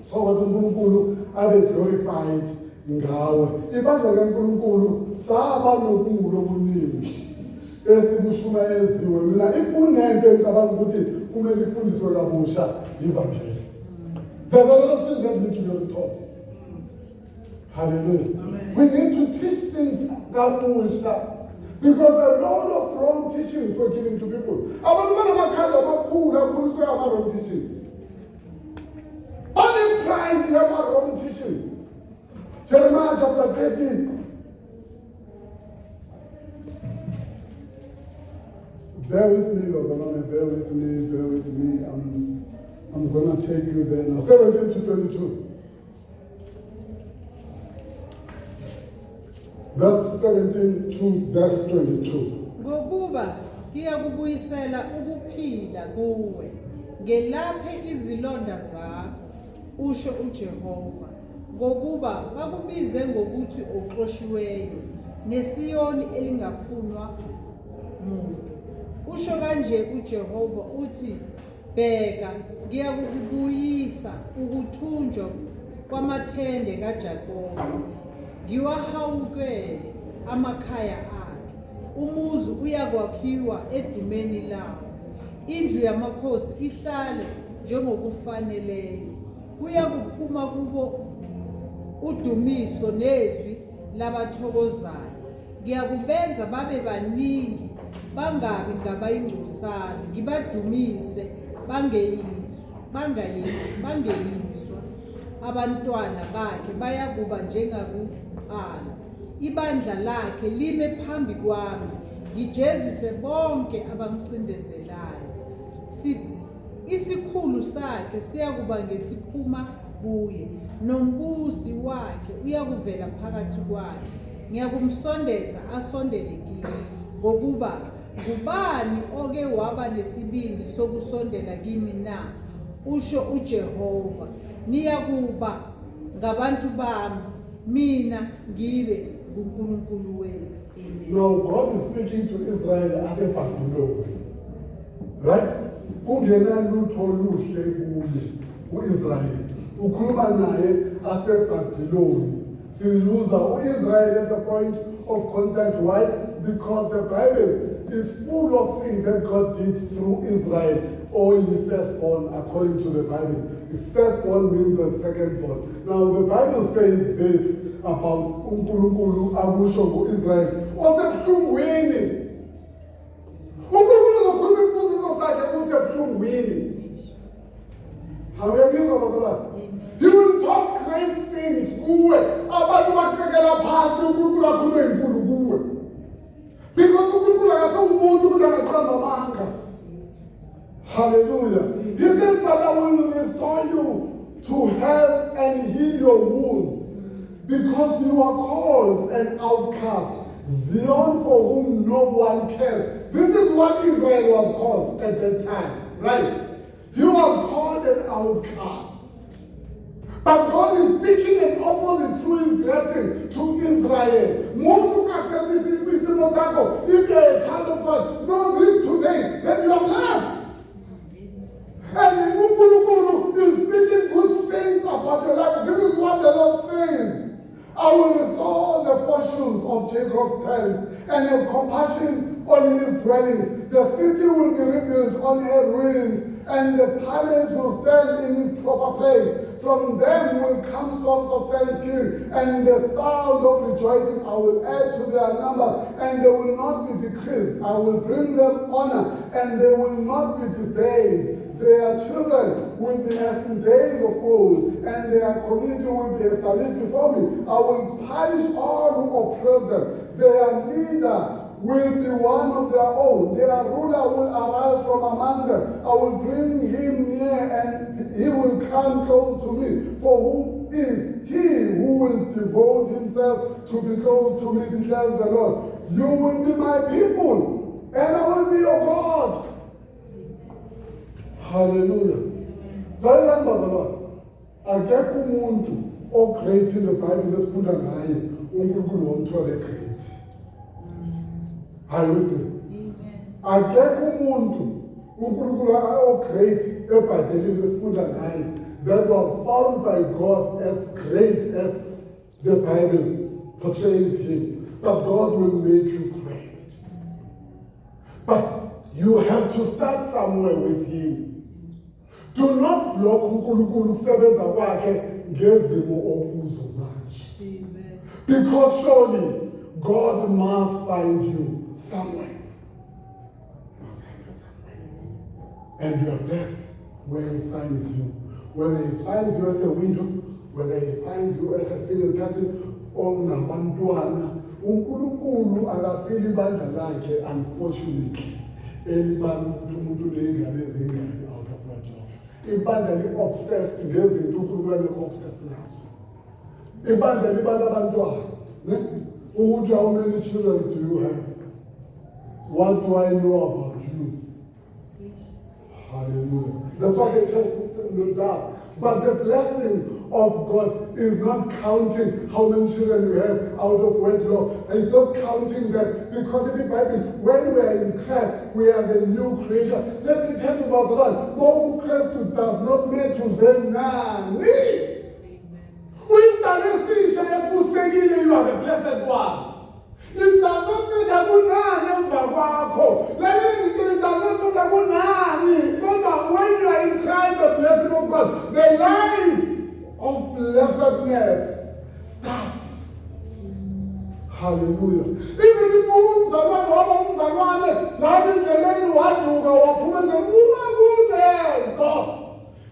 so that uNkulunkulu abe glorified ngawe. Ibandla kaNkulunkulu saba nobulo obuningi esibushumayeziwe. Mina if kunento engicabanga ukuthi kumele ifundiswe kabusha ivangeli. There's a lot of things that need to be taught. Hallelujah. Amen. We need to teach things kabusha. Because a lot of wrong teachings were given to people. Abantu banamakhanda amakhulu akhuliswe ama-wrong teachings. Bane try to have our wrong teachings. Jeremiah chapter 13. Bear with me, Lord, bear with me. I'm going to take you there now. 17 to 22. Verse 17 to verse 22. Ngokuba ngiyakubuyisela ukuphila kuwe, ngelaphe izilonda zakho, usho uJehova, ngokuba bakubize ngokuthi oxoshiweyo, neSiyoni elingafunwa muntu. Usho kanje uJehova uthi, bheka, ngiyakubuyisa ukuthunjwa kwamathende kaJakobe, ngiwahawukele amakhaya akhe, umuzi uyakwakhiwa edumeni lawo, indlu yamakhosi ihlale njengokufaneleyo, kuyakuphuma kubo udumiso nezwi labathokozayo, ngiyakubenza babe baningi, bangabi ngabayingcosana, ngibadumise bangeyiswa, abantwana bakhe bayakuba njengakuqala, ibandla lakhe lime phambi kwami, ngijezise bonke abamcindezelayo, isikhulu sakhe siyakuba ngesiphuma kuye, nombusi wakhe uyakuvela phakathi kwakhe, ngiyakumsondeza asondele kimi, ngokuba ngubani oke waba nesibindi sokusondela kimi na, usho uJehova, niyakuba ngabantu bami, mina ngibe nguNkulunkulu wenu. Amen. Now God is speaking to Israel as a Babylon. Right? Kungena lutho luhle kuye uIsrael. Ukhuluma naye aseBhabhiloni. Siyuza uIsrael as a point of contact. Why? Because the Bible is full of things that God did through Israel, or ye firstborn, according to the Bible. The firstborn means the secondborn. Now the Bible says this about uNkulunkulu akusho ku-Israel osebuhlungwini. uNkulunkulu uzokhuluma isibusiso sakhe usebuhlungwini. Hawuyangizwa bazalwane? He will talk great things kuwe. Abantu bacekela phansi uNkulunkulu akhulume inkulu kuwe. Because uNkulunkulu akasewumuntu umuntu angaqamba amanga. Hallelujah. He says, but I will restore you to health and heal your wounds, because you are called an outcast, Zion for whom no one cares. This is what Israel was called at that time, right? He was called an outcast. But God is speaking an opposite through his blessing to Israel. Most who accept this if you are a child of God, know this today, that you are blessed. And Unkulunkulu is speaking good things about your life. This is what the Lord says. I will restore the fortunes of Jacob's tents and have compassion on his dwellings. The city will be rebuilt on her ruins, and the palace will stand in its proper place. From them will come songs of thanksgiving and the sound of rejoicing. I will add to their numbers, and they will not be decreased. I will bring them honor, and they will not be disdained. Their children will be as in days of old, and their community will be established before me. I will punish all who oppress them. Their leader will be one of their own. Their ruler will arise from among them. I will bring him near, and he will come close to me. For who is he who will devote himself to be close to me, declares the Lord. You will be my people, and I will be your God. Hallelujah. Very long, Mother Lord. Akekho umuntu ogreat in the Bible esifunda ngaye uNkulunkulu wamthola great. Are you with me? Akekho umuntu uNkulunkulu ogreat eBhayibhelini esifunda ngaye that was found by God as great as the Bible portrays him. But God will make you great. But you have to start somewhere with him. Do not block uNkulunkulu ukusebenza kwakhe ngezimo okuzo manje. Because surely God must find you somewhere. And you are blessed where he finds you. Whether he finds you as a widow, whether he finds you as a single person, ongabantwana, uNkulunkulu akafili ibandla lakhe, unfortunately. Elibani ukuthi umuntu leyingane ezingane out of wedlock. Ibandla li-obsessed ngezinto uNkulunkulu obsessed nazo. Ibandla libala abantwana. Ukuthi how many children do you have? What do I know about you? Hallelujah. That's what the church does. But the blessing of God is not counting how many children you have out of wedlock. It's not counting that, because in the Bible, when we are in Christ, we are the new creation. Let me tell you about that. No Christ does not make to say nani. With the you are the blessed one. It does not matter who nani kwakho. It does not matter who nani. But when you are in Christ, the blessing of God, the life of blessedness starts. Hallelujah. Even if umzalwane lami ngeleni waduka waphumeza uma kunento.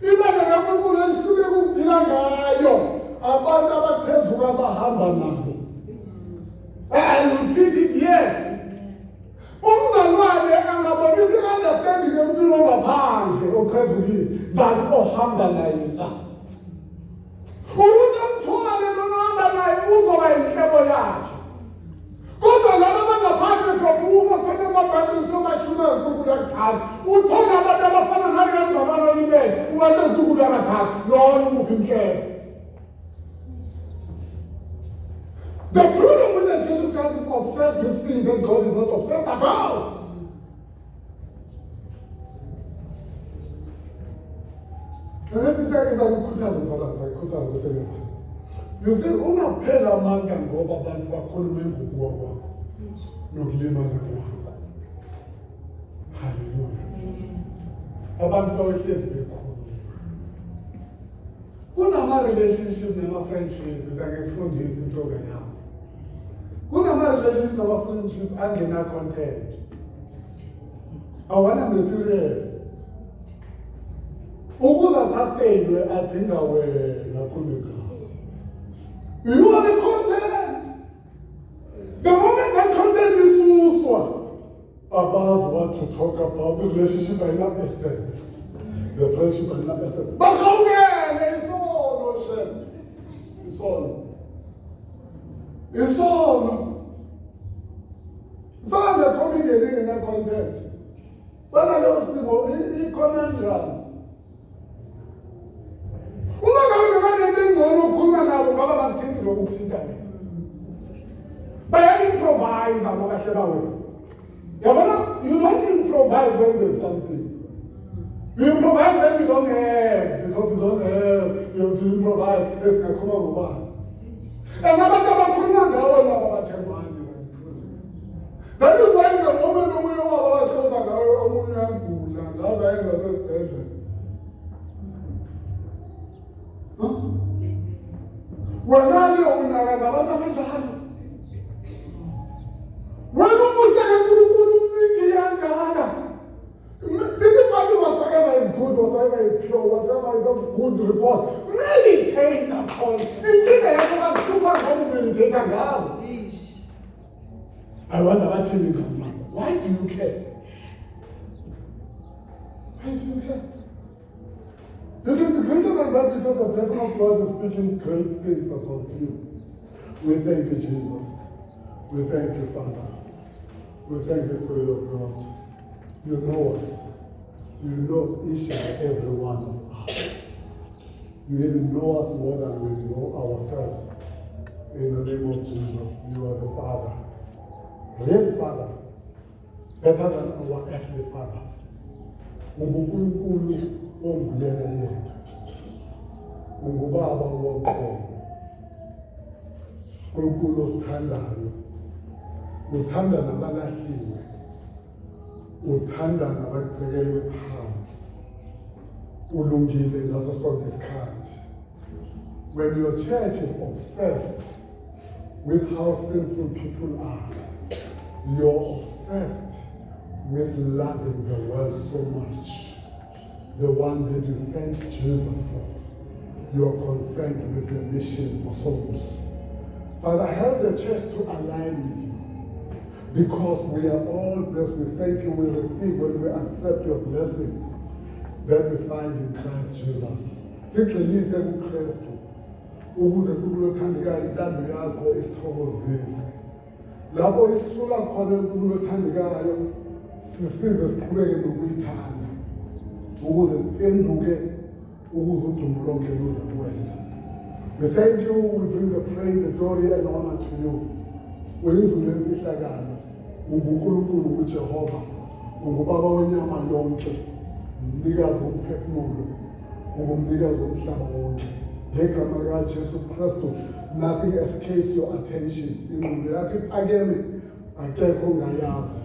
Ibandla kaNkulunkulu esihluke ukuphila ngayo. Abantu abathezuka abahamba nabo. And repeat it here. Umzalwane angabonisi understanding empilo ngaphandle ophezukile than ohamba naye la. Ukuthi amthwale lona ohamba naye uzoba inhlebo yakhe. Kodwa laba abangaphandle sobuka khona amabhayibheli sobashuma uNkulunkulu akuthatha. Uthola abantu abafana nale kanzabana libele uwathi uNkulunkulu akathatha. Lona umuphi inhlebo. The problem with the church of God is obsessed with things that God is not obsessed about. And let me say it's like you see, ungaphela amandla ngoba abantu bakhuluma ngokuwa kwakho nokulimala kwakho. Hallelujah. Abantu bawehlezi bekhuluma. Kunama-relationship nama-friendship zangekufundisa into yazo. Kunama-relationship nama-friendship angena-content. Awana material. Ukuze sustainwe adinga wena khuleka. You are the content. The moment that content is uswa, about what to talk about, the relationship by not essence. The friendship by not essence. But how can it's all no shame. It's all. It's all. It's all the comedy in that content. But I don't see what conundrum. You don't improvise when there's something. You improvise when you don't have, because you don't have, you have to improvise. That is why the moment we are wena ke unaka ngabantu abanjalo. Wena umusa kaNkulunkulu umingile kangaka. Everybody whatsoever is good, whatsoever is pure, whatsoever is of good report, meditate upon. Inkinga yakho kakuhlupha ngoba umeditate ngabo. I wonder what you think. Why do you care? Why do you care? You can be greater than that because the blessing of God is speaking great things about you. We thank you, Jesus. We thank you, Father. We thank the Spirit of God. You know us. You know each and every one of us. You even know us more than we know ourselves. In the name of Jesus, you are the Father. Real Father. Better than our earthly fathers. UNkulunkulu onguyena yena. Ungubaba woqobo. uNkulunkulu osithandayo. Uthanda nabalahliwe. Uthanda nabacekelwe phansi. Ulungile ngaso sonke isikhathi. When your church is obsessed with how sinful people are, you're obsessed with loving the world so much the one that you sent Jesus for. You are concerned with the mission for souls. Father, help the church to align with you. Because we are all blessed. We thank you, we receive when we accept your blessing that we find in Christ Jesus. Siqinise kuKristu ukuze kulothandekayo intando yakho isithokozise. Lapho isisuka khona kulothandekayo sisize siqhubeke nokuyithanda ukuze siphenduke ukuze udumo lonke luze kuwena. We thank you, we bring the praise, the glory and honor to you. Uyinzulu emfihlakalo, unguNkulunkulu uJehova, ungubaba wenyama yonke, umnikazi womphefumulo, ungumnikazi womhlaba wonke. Ngegama likaJesu Kristu, nothing escapes your attention. Ingqondo yakho iphakeme, akekho ongayazi.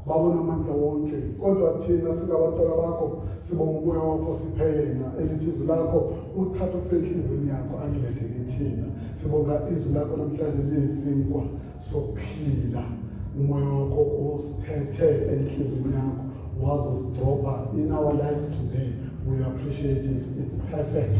Babona amandla wonke, kodwa thina singabantwana bakho sibonga umoya wakho siphena elithi izwi lakho uthatha kusenhlizweni yakho akulethe kithina. Sibonga izwi lakho namhlanje liyisinkwa sokuphila. Umoya wakho usithethe enhlizweni yakho wazosidroba in our lives today. We appreciate it. It's perfect.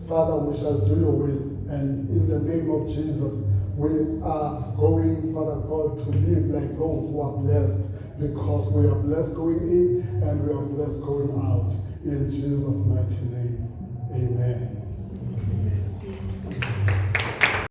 Father, we shall do your will, and in the name of Jesus, we are going, Father God, to live like those who are blessed, because we are blessed going in and we are blessed going out. In Jesus' mighty name, amen.